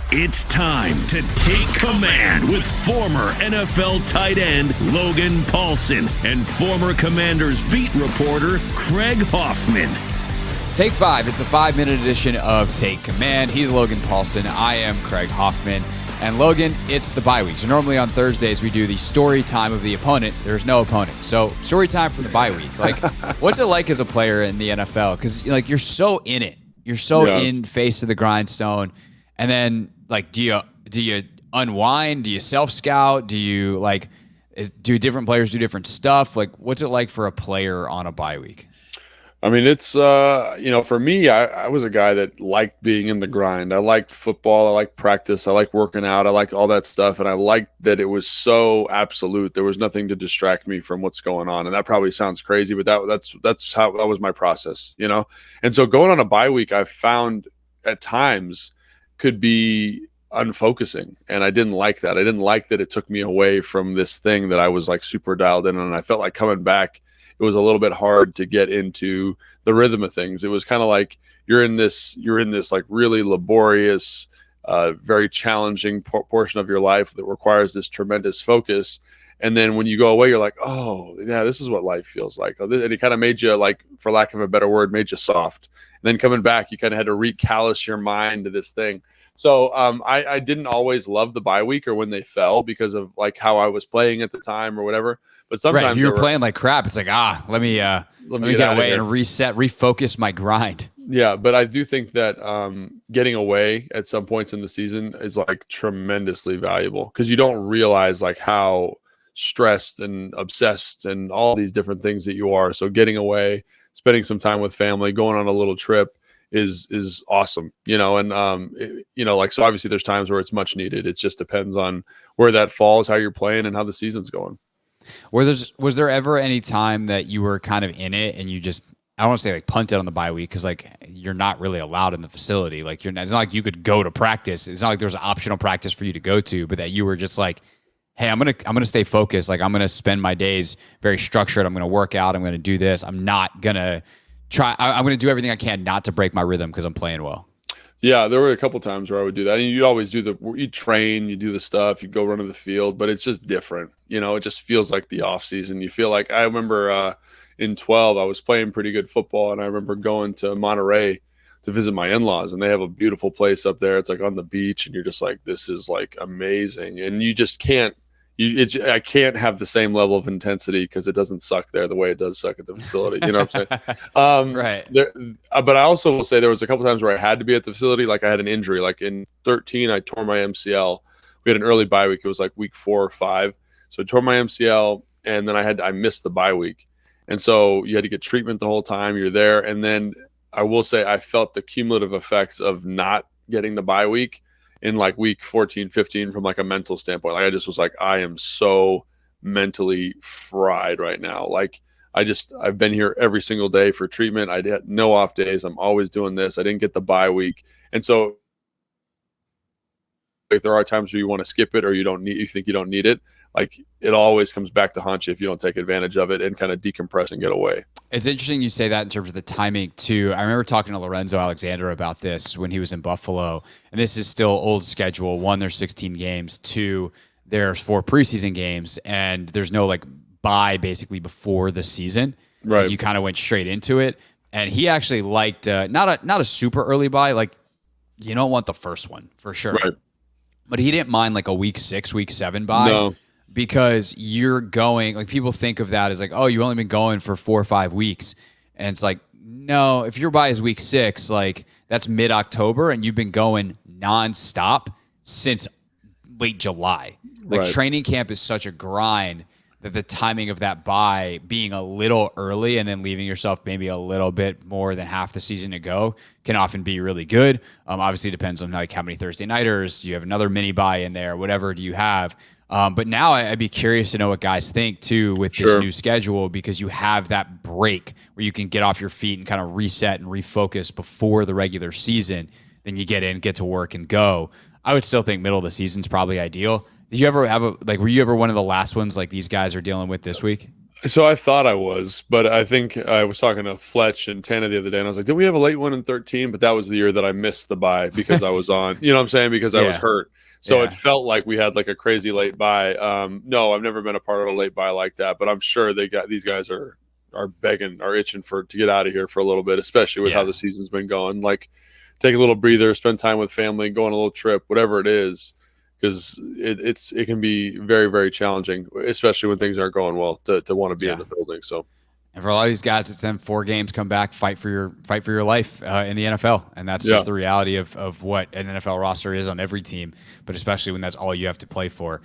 It's time to take command with former NFL tight end Logan Paulsen and former Commanders beat reporter Craig Hoffman. Take 5 is the 5-minute edition of Take Command. He's Logan Paulsen. I am Craig Hoffman. And Logan, it's the bye week. So normally on Thursdays we do the story time of the opponent. There's no opponent. So story time for the bye week. Like, what's it like as a player in the NFL? Because you're so in it. You're so in face of the grindstone. And then do you unwind? Do you self-scout? Do you do different players do different stuff? What's it like for a player on a bye week? I mean, it's, for me, I was a guy that liked being in the grind. I liked football. I liked practice. I liked working out. I liked all that stuff. And I liked that it was so absolute. There was nothing to distract me from what's going on. And that probably sounds crazy, but that was my process, And so going on a bye week, I found at times could be unfocusing. And I didn't like that. I didn't like that it took me away from this thing that I was super dialed in. And I felt like coming back, it was a little bit hard to get into the rhythm of things. It was kind of like you're in this really laborious, very challenging portion of your life that requires this tremendous focus. And then when you go away, you're like, oh yeah, this is what life feels like. And it kind of made you, for lack of a better word, made you soft. And then coming back, you kind of had to recallous your mind to this thing. So I didn't always love the bye week or when they fell because of how I was playing at the time or whatever. But sometimes if you were playing like crap, it's like, let me get away and reset, refocus my grind. Yeah, but I do think that getting away at some points in the season is tremendously valuable because you don't realize how stressed and obsessed and all these different things that you are. So getting away, spending some time with family, going on a little trip is awesome, and so obviously there's times where it's much needed. It just depends on where that falls, how you're playing, and how the season's going. Was there ever any time that you were kind of in it and you just, I don't want to say punted on the bye week because you're not really allowed in the facility. It's not like you could go to practice. It's not like there's an optional practice for you to go to, but that you were just hey, I'm gonna stay focused. I'm gonna spend my days very structured. I'm gonna work out. I'm gonna do this. I'm not gonna try. I'm gonna do everything I can not to break my rhythm because I'm playing well. Yeah, there were a couple times where I would do that. And you always do you train, you do the stuff, you go run to the field, but it's just different. It just feels like the off season. You feel like I remember in 12, I was playing pretty good football, and I remember going to Monterey to visit my in-laws, and they have a beautiful place up there. It's on the beach, and you're just this is amazing, and you just can't. I can't have the same level of intensity because it doesn't suck there the way it does suck at the facility. You know what I'm saying? Right. But I also will say there was a couple times where I had to be at the facility. I had an injury. In 13, I tore my MCL. We had an early bye week. It was week 4 or 5. So I tore my MCL, and then I missed the bye week. And so you had to get treatment the whole time you're there. And then I will say I felt the cumulative effects of not getting the bye week in week 14, 15 from a mental standpoint. I just was I am so mentally fried right now. I've been here every single day for treatment. I had no off days. I'm always doing this. I didn't get the bye week. And so if there are times where you want to skip it or you think you don't need it, it always comes back to haunt you if you don't take advantage of it and kind of decompress and get away. It's interesting you say that in terms of the timing too. I remember talking to Lorenzo Alexander about this when he was in Buffalo, and this is still old schedule. 1, there's 16 games. 2, there's 4 preseason games, and there's no bye basically before the season. Right. You kind of went straight into it, and he actually liked not a super early bye. You don't want the first one for sure. Right. But he didn't mind a week 6, week 7 bye. No. Because you're going, people think of that as oh, you've only been going for 4 or 5 weeks. And it's no, if your bye is week 6, that's mid-October and you've been going nonstop since late July. Right. Training camp is such a grind that the timing of that bye being a little early and then leaving yourself maybe a little bit more than half the season to go can often be really good. Obviously, it depends on how many Thursday nighters. Do you have another mini bye in there? Whatever do you have? But now I'd be curious to know what guys think too with this new schedule, because you have that break where you can get off your feet and kind of reset and refocus before the regular season. Then you get in, get to work, and go. I would still think middle of the season's probably ideal. Did you ever have were you ever one of the last ones like these guys are dealing with this week? So I thought I was, but I think I was talking to Fletch and Tana the other day, and I was like, "Did we have a late one in 13?" But that was the year that I missed the bye because I was on. You know what I'm saying? Because I was Yeah. hurt. So it felt like we had like a crazy late bye. No, I've never been a part of a late bye like that, but I'm sure these guys are begging, are itching to get out of here for a little bit, especially with how the season's been going. Like, take a little breather, spend time with family, go on a little trip, whatever it is, because it can be very, very challenging, especially when things aren't going well, to want to be in the building. So. And for a lot of these guys, it's them 4 games, come back, fight for your life in the NFL, and that's just the reality of what an NFL roster is on every team, but especially when that's all you have to play for.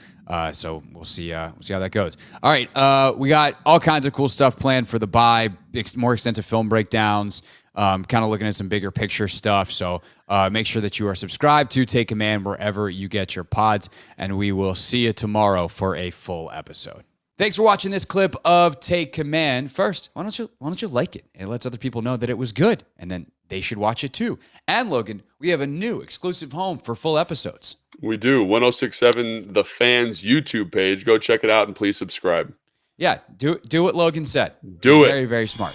So we'll see how that goes. All right, we got all kinds of cool stuff planned for the bye, more extensive film breakdowns, kind of looking at some bigger picture stuff. So make sure that you are subscribed to Take Command wherever you get your pods, and we will see you tomorrow for a full episode. Thanks for watching this clip of Take Command. First, why don't you like it? It lets other people know that it was good, and then they should watch it too. And Logan, we have a new exclusive home for full episodes. We do. 1067 The Fans YouTube page. Go check it out and please subscribe. Yeah, do what Logan said. Do it. Very, very smart.